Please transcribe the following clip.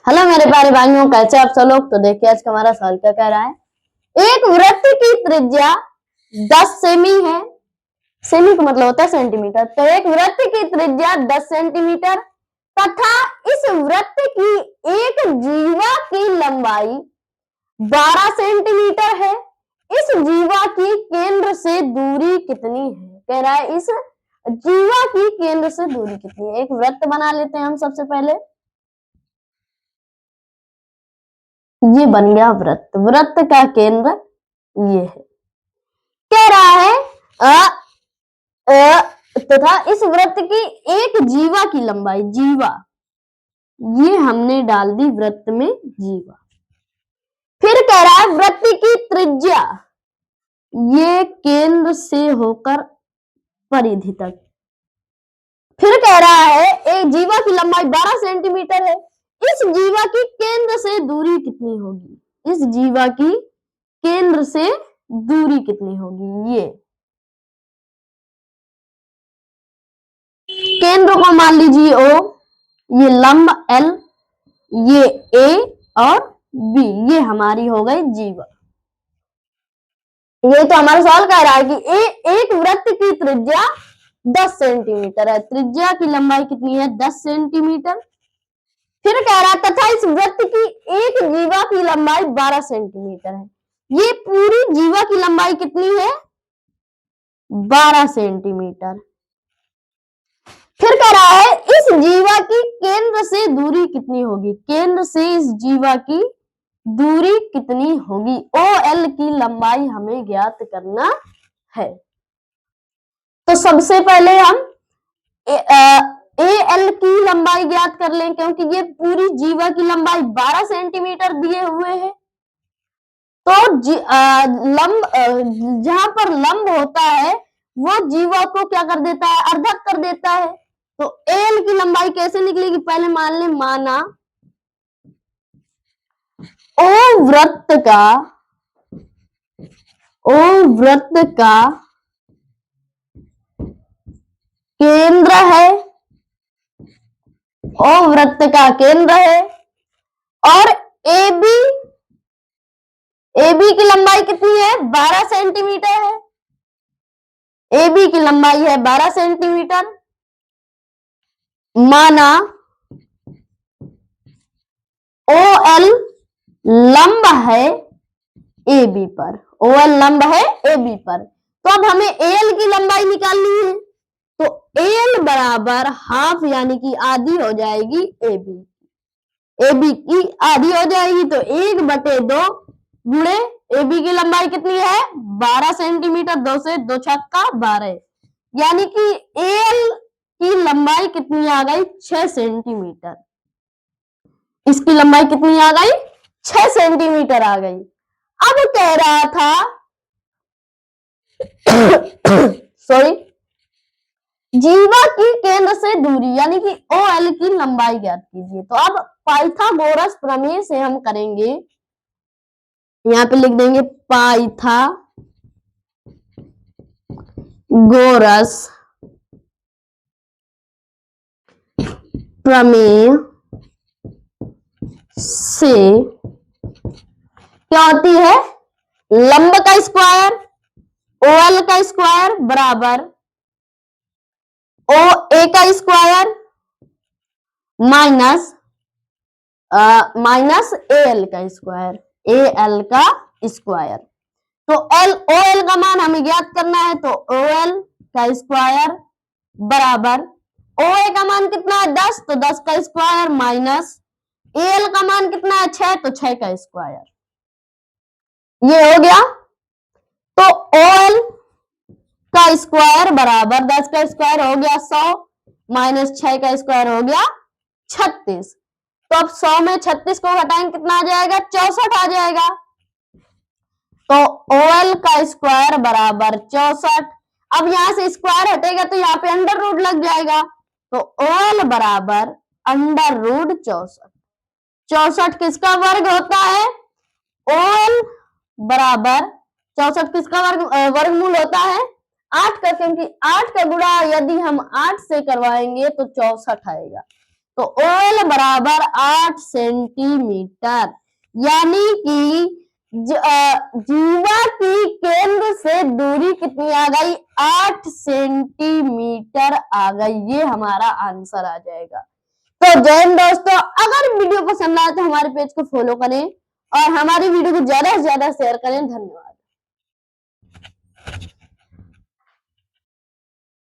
Hello मेरे प्यारे भाइयों, कैसे आप सब लोग। तो देखिए आज का हमारा सवाल क्या कह रहा है। एक वृत्त की त्रिज्या 10 सेमी है। सेमी का मतलब होता है सेंटीमीटर। तो एक वृत्त की त्रिज्या 10 सेंटीमीटर तथा इस वृत्त की एक जीवा की लंबाई 12 सेंटीमीटर है। इस जीवा की केंद्र से दूरी कितनी है। कह रहा है इस जीवा की केंद्र से दूरी कितनी है। एक वृत्त बना लेते हैं हम सबसे पहले। ये बन गया वृत्त। वृत्त का केंद्र ये है। कह रहा है तथा इस वृत्त की एक जीवा की लंबाई, जीवा ये हमने डाल दी वृत्त में जीवा। फिर कह रहा है वृत्त की त्रिज्या, ये केंद्र से होकर परिधि तक। फिर कह रहा है एक जीवा की लंबाई 12 सेंटीमीटर है। इस जीवा की केंद्र से दूरी कितनी होगी। इस जीवा की केंद्र से दूरी कितनी होगी। ये केंद्र को मान लीजिए O, ये लंब L, ये A और B, ये हमारी हो गई जीवा। ये तो हमारा सवाल कह रहा है कि एक वृत्त की त्रिज्या 10 सेंटीमीटर है। त्रिज्या की लंबाई कितनी है 10 सेंटीमीटर। फिर कह रहा है तथा इस वृत्त की एक जीवा की लंबाई 12 सेंटीमीटर है। ये पूरी जीवा की लंबाई कितनी है 12 सेंटीमीटर। फिर कह रहा है इस जीवा की केंद्र से दूरी कितनी होगी। केंद्र से इस जीवा की दूरी कितनी होगी। OL की लंबाई हमें ज्ञात करना है। तो सबसे पहले हम AL की लंबाई ज्ञात कर लें, क्योंकि ये पूरी जीवा की लंबाई 12 सेंटीमीटर दिए हुए है। तो लंब जहां पर लंब होता है वो जीवा को क्या कर देता है, अर्धक कर देता है। तो AL की लंबाई कैसे निकलेगी, पहले मान ले, माना O वृत्त का केंद्र है। O वृत्त का केंद्र है और AB की लंबाई कितनी है 12 सेंटीमीटर है। AB की लंबाई है 12 सेंटीमीटर। माना OL लंब है AB पर। OL लंब है AB पर। तो अब हमें AL की लंबाई निकालनी है। तो AL बराबर हाफ यानी कि आधी हो जाएगी AB की आधी हो जाएगी। तो 1/2 गुणे AB की लंबाई कितनी है 12 सेंटीमीटर। 2 से 2 छक्का 12, यानी कि AL की लंबाई कितनी आ गई 6 सेंटीमीटर। इसकी लंबाई कितनी आ गई 6 सेंटीमीटर आ गई। अब कह रहा था सॉरी, जीवा की केंद्र से दूरी यानी कि OL की लंबाई ज्ञात कीजिए। तो अब पाइथागोरस प्रमेय से हम करेंगे। यहां पे लिख देंगे पाइथागोरस प्रमेय से क्या होती है, लंब का स्क्वायर OL का स्क्वायर बराबर OA का स्क्वायर माइनस AL का स्क्वायर, AL का स्क्वायर। तो OL का मान हमें ज्ञात करना है। तो OL का स्क्वायर बराबर OA का मान कितना है 10, तो 10 का स्क्वायर माइनस AL का मान कितना है 6, तो 6 का स्क्वायर। ये हो गया। तो OL का स्क्वायर बराबर 10 का स्क्वायर हो गया 100 माइनस 6 का स्क्वायर हो गया 36। तो अब 100 में 36 को घटाएंगे कितना आ जाएगा 64 आ जाएगा। तो OL का स्क्वायर बराबर 64। अब यहां से स्क्वायर हटेगा तो यहाँ पे अंडर रूट लग जाएगा। तो OL बराबर अंडर रूट 64। 64 किसका वर्ग होता है, OL बराबर 64 किसका वर्गमूल होता है 8 का, क्योंकि 8 का गुणा यदि हम 8 से करवाएंगे तो 64 आएगा। तो OL बराबर 8 सेंटीमीटर, यानी कि जीवा की केंद्र से दूरी कितनी आ गई, 8 सेंटीमीटर आ गई। ये हमारा आंसर आ जाएगा। तो जय हिंद दोस्तों, अगर वीडियो पसंद आए तो हमारे पेज को फॉलो करें और हमारी वीडियो को ज्यादा से ज्यादा शेयर करें। धन्यवाद।